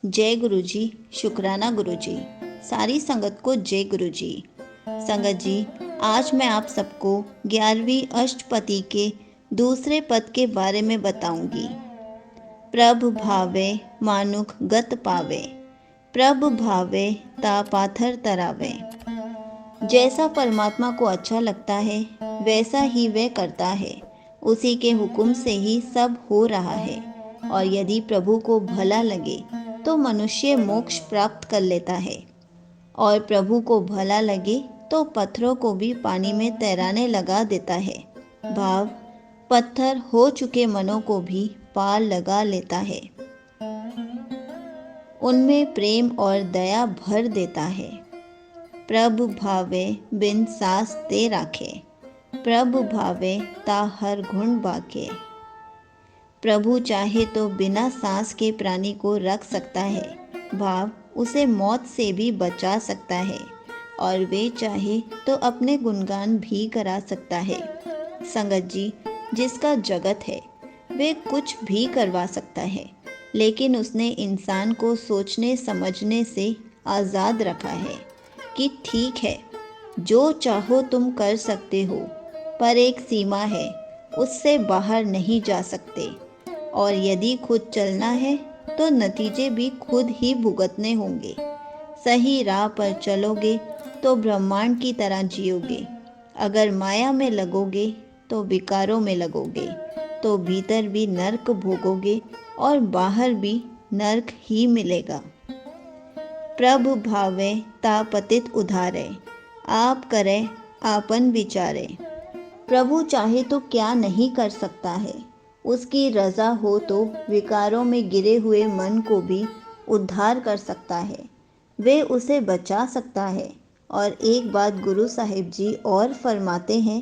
जय गुरु जी। शुक्राना गुरु जी। सारी संगत को जय गुरु जी। संगत जी, आज मैं आप सबको 11वीं अष्टपदी के दूसरे पद के बारे में बताऊंगी। प्रभ भावे मानुख गत पावे, प्रभ भावे ता पाथर तरावे। जैसा परमात्मा को अच्छा लगता है वैसा ही वह करता है। उसी के हुक्म से ही सब हो रहा है। और यदि प्रभु को भला लगे तो मनुष्य मोक्ष प्राप्त कर लेता है, और प्रभु को भला लगे तो पत्थरों को भी पानी में तैराने लगा देता है। भाव पत्थर हो चुके मनों को भी पार लगा लेता है, उनमें प्रेम और दया भर देता है। प्रभु भावे बिन सास ते राखे, प्रभु भावे ता हर गुण बाके। प्रभु चाहे तो बिना सांस के प्राणी को रख सकता है, भाव उसे मौत से भी बचा सकता है, और वे चाहे तो अपने गुणगान भी करा सकता है। संगत जी, जिसका जगत है वे कुछ भी करवा सकता है, लेकिन उसने इंसान को सोचने समझने से आज़ाद रखा है कि ठीक है, जो चाहो तुम कर सकते हो, पर एक सीमा है, उससे बाहर नहीं जा सकते। और यदि खुद चलना है तो नतीजे भी खुद ही भुगतने होंगे। सही राह पर चलोगे तो ब्रह्मांड की तरह जियोगे। अगर माया में लगोगे तो विकारों में लगोगे, तो भीतर भी नर्क भोगोगे और बाहर भी नर्क ही मिलेगा। प्रभु भावे ता पतित उधारे, आप करे आपन विचारे। प्रभु चाहे तो क्या नहीं कर सकता है। उसकी रज़ा हो तो विकारों में गिरे हुए मन को भी उद्धार कर सकता है, वे उसे बचा सकता है। और एक बात गुरु साहिब जी और फरमाते हैं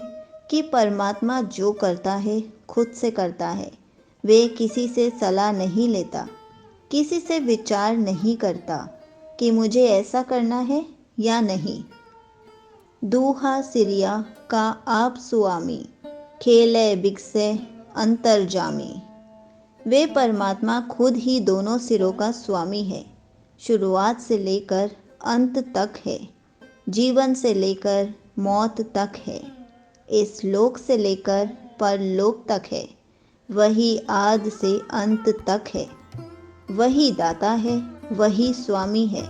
कि परमात्मा जो करता है खुद से करता है। वे किसी से सलाह नहीं लेता, किसी से विचार नहीं करता कि मुझे ऐसा करना है या नहीं। दूहा सिरिया का आप सुआमी, खेले बिकसे अंतर्जामी। वे परमात्मा खुद ही दोनों सिरों का स्वामी है, शुरुआत से लेकर अंत तक है, जीवन से लेकर मौत तक है, इस लोक से लेकर परलोक तक है। वही आदि से अंत तक है, वही दाता है, वही स्वामी है।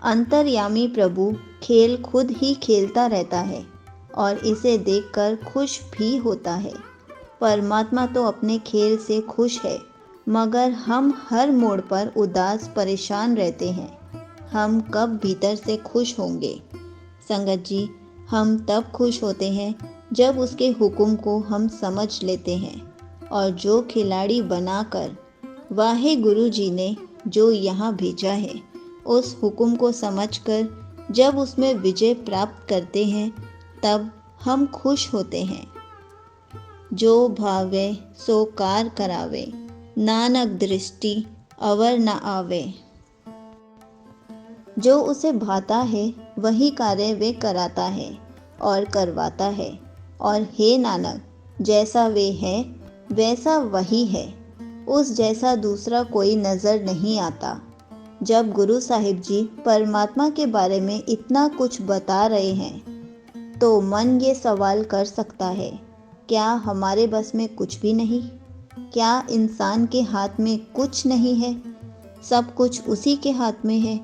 अंतर्यामी प्रभु खेल खुद ही खेलता रहता है और इसे देखकर खुश भी होता है। परमात्मा तो अपने खेल से खुश है, मगर हम हर मोड़ पर उदास परेशान रहते हैं। हम कब भीतर से खुश होंगे? संगत जी, हम तब खुश होते हैं जब उसके हुक्म को हम समझ लेते हैं, और जो खिलाड़ी बनाकर वाहे गुरु जी ने जो यहाँ भेजा है, उस हुक्म को समझकर जब उसमें विजय प्राप्त करते हैं, तब हम खुश होते हैं। जो भावे सो कार करावे, नानक दृष्टि अवर न आवे। जो उसे भाता है वही कार्य वे कराता है और करवाता है। और हे नानक, जैसा वे है वैसा वही है, उस जैसा दूसरा कोई नज़र नहीं आता। जब गुरु साहिब जी परमात्मा के बारे में इतना कुछ बता रहे हैं, तो मन ये सवाल कर सकता है, क्या हमारे बस में कुछ भी नहीं? क्या इंसान के हाथ में कुछ नहीं है? सब कुछ उसी के हाथ में है।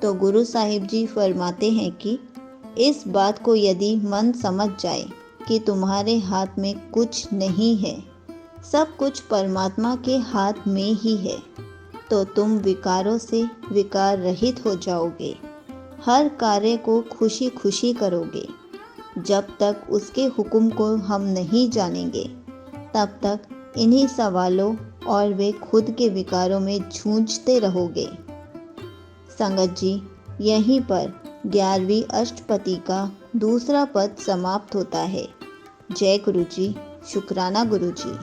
तो गुरु साहिब जी फरमाते हैं कि इस बात को यदि मन समझ जाए कि तुम्हारे हाथ में कुछ नहीं है, सब कुछ परमात्मा के हाथ में ही है, तो तुम विकारों से विकार रहित हो जाओगे। हर कार्य को खुशी खुशी करोगे। जब तक उसके हुक्म को हम नहीं जानेंगे, तब तक इन्हीं सवालों और वे खुद के विकारों में जूझते रहोगे। संगत जी, यहीं पर 11वीं अष्टपदी का दूसरा पद समाप्त होता है। जय गुरु जी। शुक्राना गुरु जी।